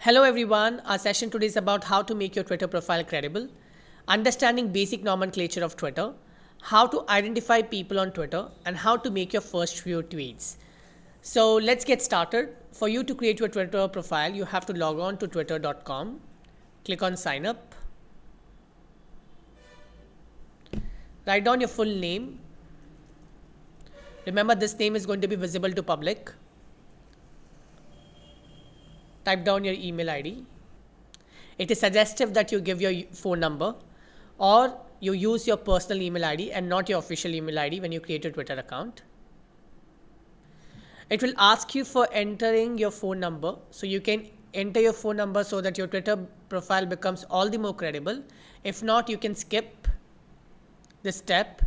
Hello everyone, our session today is about how to make your Twitter profile credible, understanding basic nomenclature of Twitter, how to identify people on Twitter, and how to make your first few tweets. So let's get started. For you to create your Twitter profile, you have to log on to twitter.com, click on sign up, write down your full name. Remember, this name is going to be visible to public. Type down your email ID. It is suggestive that you give your phone number or you use your personal email ID and not your official email ID when you create a Twitter account. It will ask you for entering your phone number, so you can enter your phone number so that your Twitter profile becomes all the more credible. If not, you can skip this step.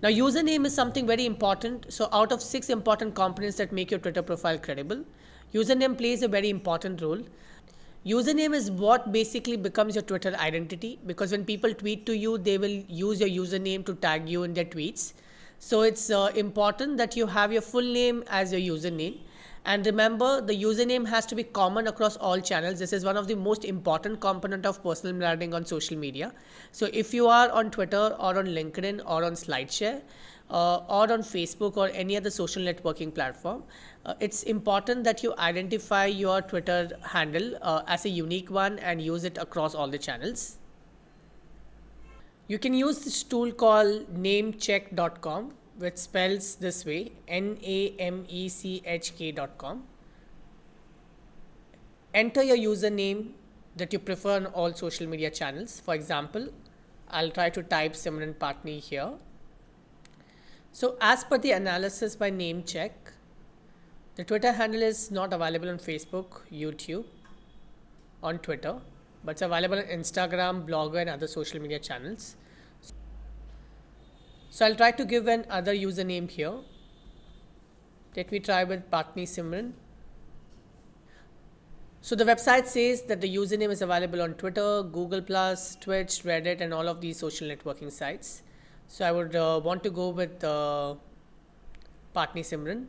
Now, username is something very important. So out of 6 important components that make your Twitter profile credible, username plays a very important role. Username is what basically becomes your Twitter identity, because when people tweet to you, they will use your username to tag you in their tweets. So it's important that you have your full name as your username. And remember, the username has to be common across all channels. This is one of the most important component of personal branding on social media. So if you are on Twitter or on LinkedIn or on SlideShare or on Facebook or any other social networking platform, it's important that you identify your Twitter handle as a unique one and use it across all the channels. You can use this tool called namecheck.com, which spells this way, namechk.com. Enter your username that you prefer on all social media channels. For example, I'll try to type Simran Patni here. So as per the analysis by Namecheck, the Twitter handle is not available on Facebook, YouTube, on Twitter, but it's available on Instagram, Blogger, and other social media channels. So I'll try to give an other username here. Let me try with Patni Simran. So the website says that the username is available on Twitter, Google+, Twitch, Reddit, and all of these social networking sites. So I would want to go with Patni Simran.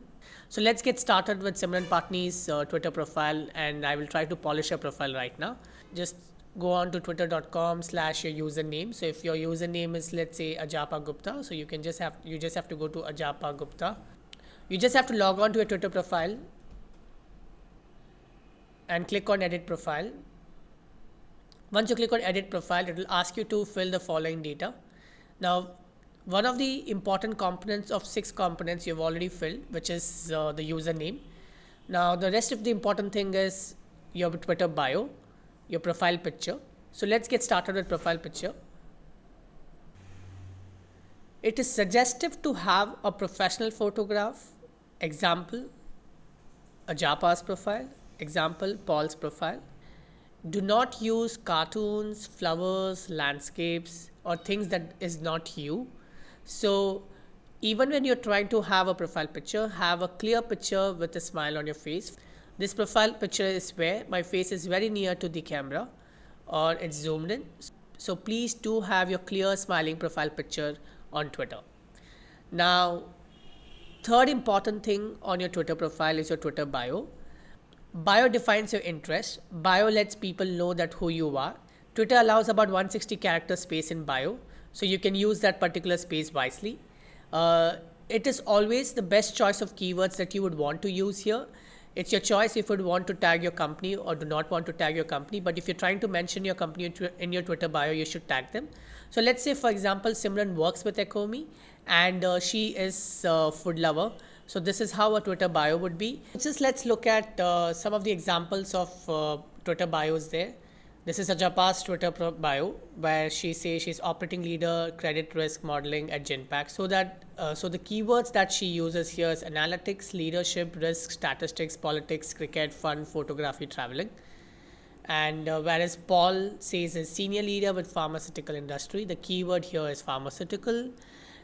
So let's get started with Simran Patni's Twitter profile, and I will try to polish her profile right now. Just go on to twitter.com/your username. So if your username is, let's say, Ajapa Gupta, so you just have to go to Ajapa Gupta. You just have to log on to your Twitter profile and click on edit profile. Once you click on edit profile, it will ask you to fill the following data. Now, one of the important components of 6 components you've already filled, which is the username. Now, the rest of the important thing is your Twitter bio, your profile picture. So let's get started with profile picture. It is suggestive to have a professional photograph. Example, Ajapa's profile. Example, Paul's profile. Do not use cartoons, flowers, landscapes, or things that is not you. So even when you're trying to have a profile picture, have a clear picture with a smile on your face. This profile picture is where my face is very near to the camera or it's zoomed in. So please do have your clear smiling profile picture on Twitter. Now, third important thing on your Twitter profile is your Twitter bio. Bio defines your interest. Bio lets people know that who you are. Twitter allows about 160 character space in bio, so you can use that particular space wisely. It is always the best choice of keywords that you would want to use here. It's your choice if you would want to tag your company or do not want to tag your company. But if you're trying to mention your company in your Twitter bio, you should tag them. So let's say, for example, Simran works with Ecomi and she is a food lover. So this is how a Twitter bio would be. Just let's look at some of the examples of Twitter bios there. This is Ajapa's Twitter bio, where she says she's operating leader, credit risk modeling at Genpact. So the keywords that she uses here is analytics, leadership, risk, statistics, politics, cricket, fun, photography, traveling. And whereas Paul says is senior leader with pharmaceutical industry, the keyword here is pharmaceutical.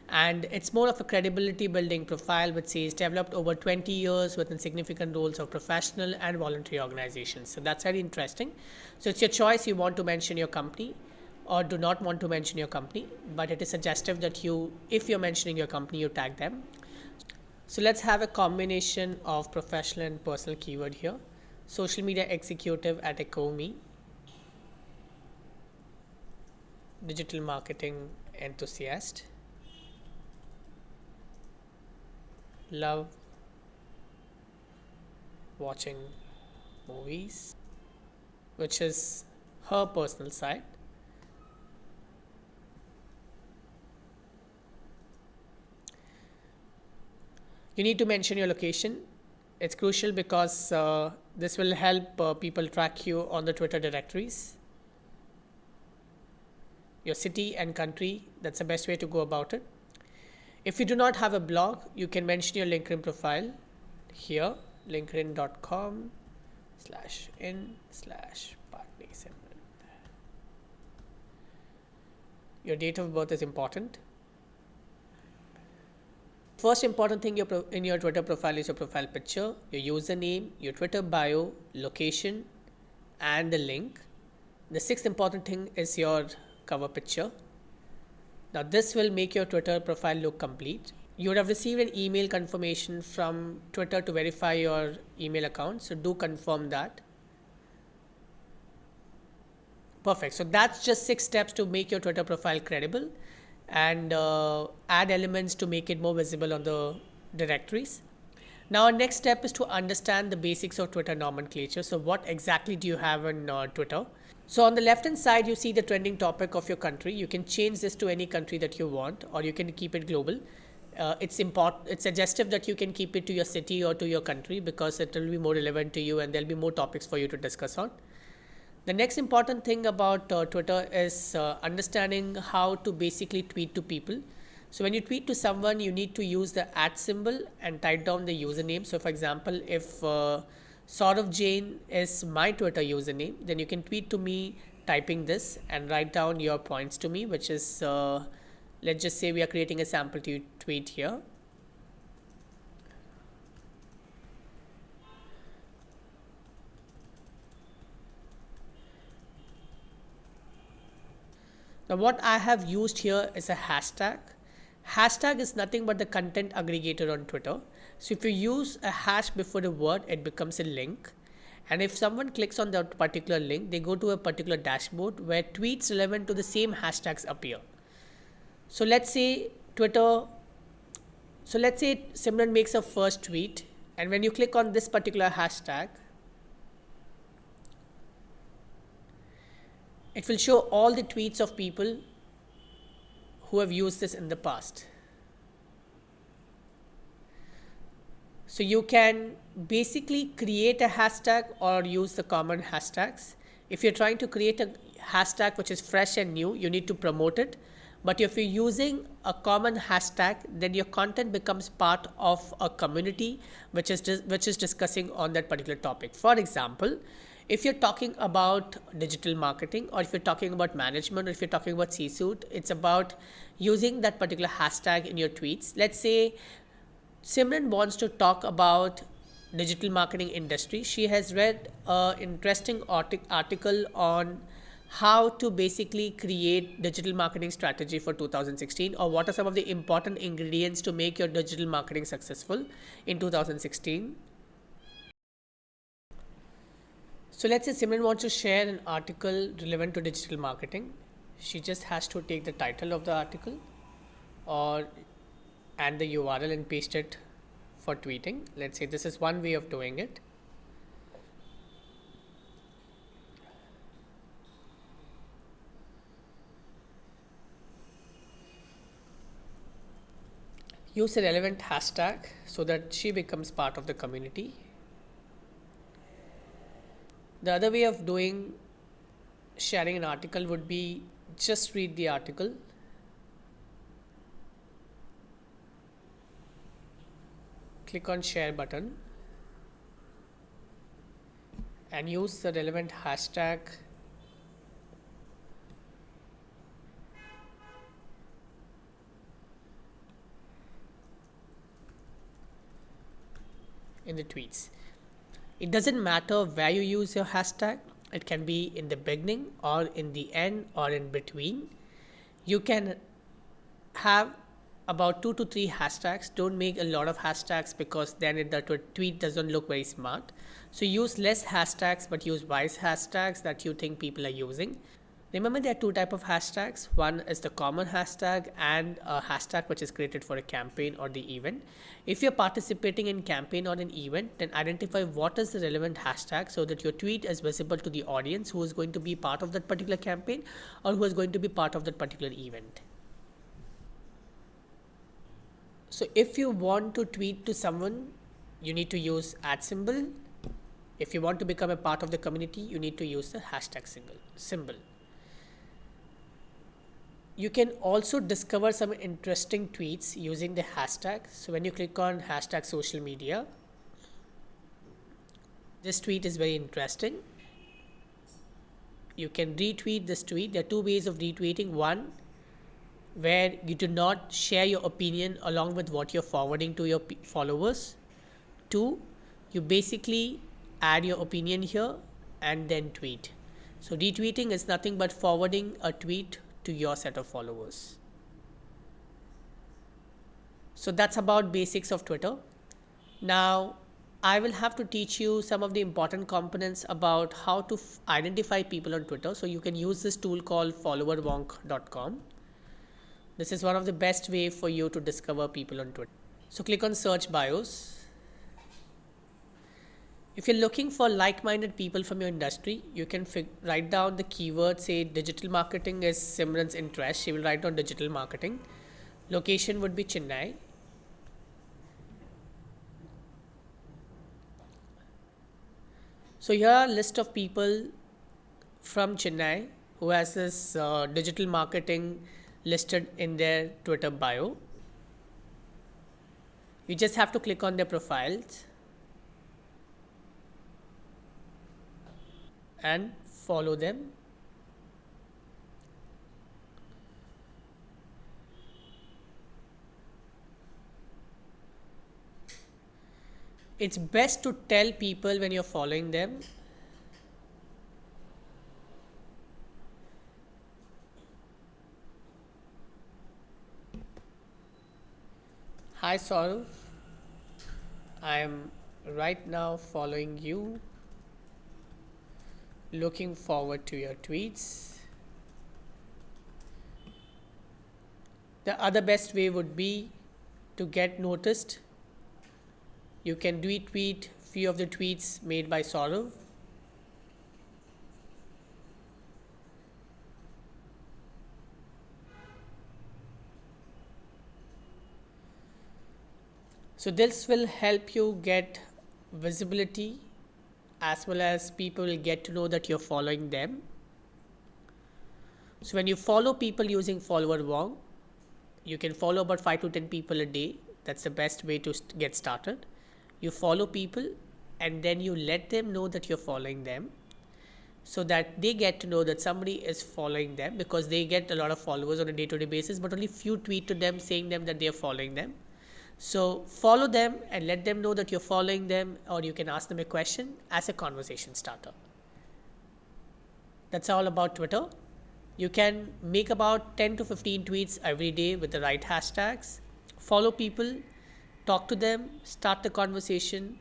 And it's more of a credibility building profile, which says developed over 20 years within significant roles of professional and voluntary organizations. So that's very interesting. So it's your choice. You want to mention your company or do not want to mention your company, but it is suggestive that if you're mentioning your company, you tag them. So let's have a combination of professional and personal keyword here. Social media executive at Ecomi, digital marketing enthusiast, love watching movies, which is her personal site. You need to mention your location. It's crucial because this will help people track you on the Twitter directories. Your city and country, that's the best way to go about it. If you do not have a blog, you can mention your LinkedIn profile here, linkedin.com/in/Patni. Your date of birth is important. First important thing in your Twitter profile is your profile picture, your username, your Twitter bio, location, and the link. The sixth important thing is your cover picture. Now this will make your Twitter profile look complete. You would have received an email confirmation from Twitter to verify your email account, so do confirm that. Perfect. So that's just 6 steps to make your Twitter profile credible and add elements to make it more visible on the directories. Now our next step is to understand the basics of Twitter nomenclature. So what exactly do you have on Twitter? So on the left hand side, you see the trending topic of your country. You can change this to any country that you want, or you can keep it global. It's suggestive that you can keep it to your city or to your country because it will be more relevant to you and there'll be more topics for you to discuss on. The next important thing about Twitter is understanding how to basically tweet to people. So when you tweet to someone, you need to use the @ symbol and type down the username. So for example, if Saurav Jain is my Twitter username, then you can tweet to me typing this and write down your points to me, which is, let's just say we are creating a sample tweet here. Now what I have used here is a hashtag. Hashtag is nothing but the content aggregator on Twitter. So if you use a hash before the word, it becomes a link. And if someone clicks on that particular link, they go to a particular dashboard where tweets relevant to the same hashtags appear. So let's say Simran makes a first tweet, and when you click on this particular hashtag, it will show all the tweets of people who have used this in the past. So you can basically create a hashtag or use the common hashtags. If you're trying to create a hashtag which is fresh and new, you need to promote it. But if you're using a common hashtag, then your content becomes part of a community which is discussing on that particular topic. For example, if you're talking about digital marketing, or if you're talking about management, or if you're talking about C-suite, it's about using that particular hashtag in your tweets. Let's say Simran wants to talk about digital marketing industry. She has read an interesting article on how to basically create digital marketing strategy for 2016, or what are some of the important ingredients to make your digital marketing successful in 2016. So let's say Simran wants to share an article relevant to digital marketing. She just has to take the title of the article or add the URL and paste it for tweeting. Let's say this is one way of doing it. Use a relevant hashtag so that she becomes part of the community. The other way of sharing an article would be just read the article. Click on share button and use the relevant hashtag in the tweets. It doesn't matter where you use your hashtag. It can be in the beginning or in the end or in between. You can have about 2 to 3 hashtags. Don't make a lot of hashtags because then the tweet doesn't look very smart. So use less hashtags but use wise hashtags that you think people are using. Remember, there are two types of hashtags. One is the common hashtag and a hashtag which is created for a campaign or the event. If you're participating in campaign or an event, then identify what is the relevant hashtag so that your tweet is visible to the audience who is going to be part of that particular campaign or who is going to be part of that particular event. So if you want to tweet to someone, you need to use @symbol. If you want to become a part of the community, you need to use the hashtag symbol. You can also discover some interesting tweets using the hashtag. So when you click on hashtag social media, this tweet is very interesting. You can retweet this tweet. There are two ways of retweeting. One, where you do not share your opinion along with what you're forwarding to your followers. Two, you basically add your opinion here and then tweet. So retweeting is nothing but forwarding a tweet to your set of followers. So that's about basics of Twitter. Now I will have to teach you some of the important components about how to identify people on Twitter. So you can use this tool called followerwonk.com. This is one of the best way for you to discover people on Twitter. So click on search bios. If you're looking for like-minded people from your industry, you can write down the keyword, say digital marketing is Simran's interest. She will write down digital marketing. Location would be Chennai. So here are a list of people from Chennai who has this digital marketing listed in their Twitter bio. You just have to click on their profiles and follow them. It's best to tell people when you're following them. Hi Saurav, I am right now following you. Looking forward to your tweets. The other best way would be to get noticed. You can retweet few of the tweets made by Saurav. So this will help you get visibility as well as people will get to know that you're following them. So when you follow people using follower Wong, you can follow about 5 to 10 people a day. That's the best way to get started. You follow people and then you let them know that you're following them so that they get to know that somebody is following them, because they get a lot of followers on a day-to-day basis, but only few tweet to them saying them that they are following them. So follow them and let them know that you're following them, or you can ask them a question as a conversation starter. That's all about Twitter. You can make about 10 to 15 tweets every day with the right hashtags. Follow people, talk to them, start the conversation,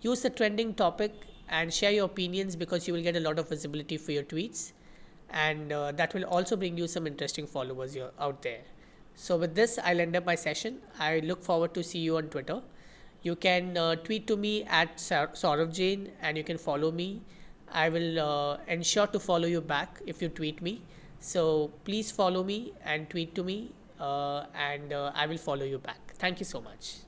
use the trending topic and share your opinions, because you will get a lot of visibility for your tweets, and that will also bring you some interesting followers out there. So with this, I'll end up my session. I look forward to see you on Twitter. You can tweet to me at Saurav Jain and you can follow me. I will ensure to follow you back if you tweet me. So please follow me and tweet to me and I will follow you back. Thank you so much.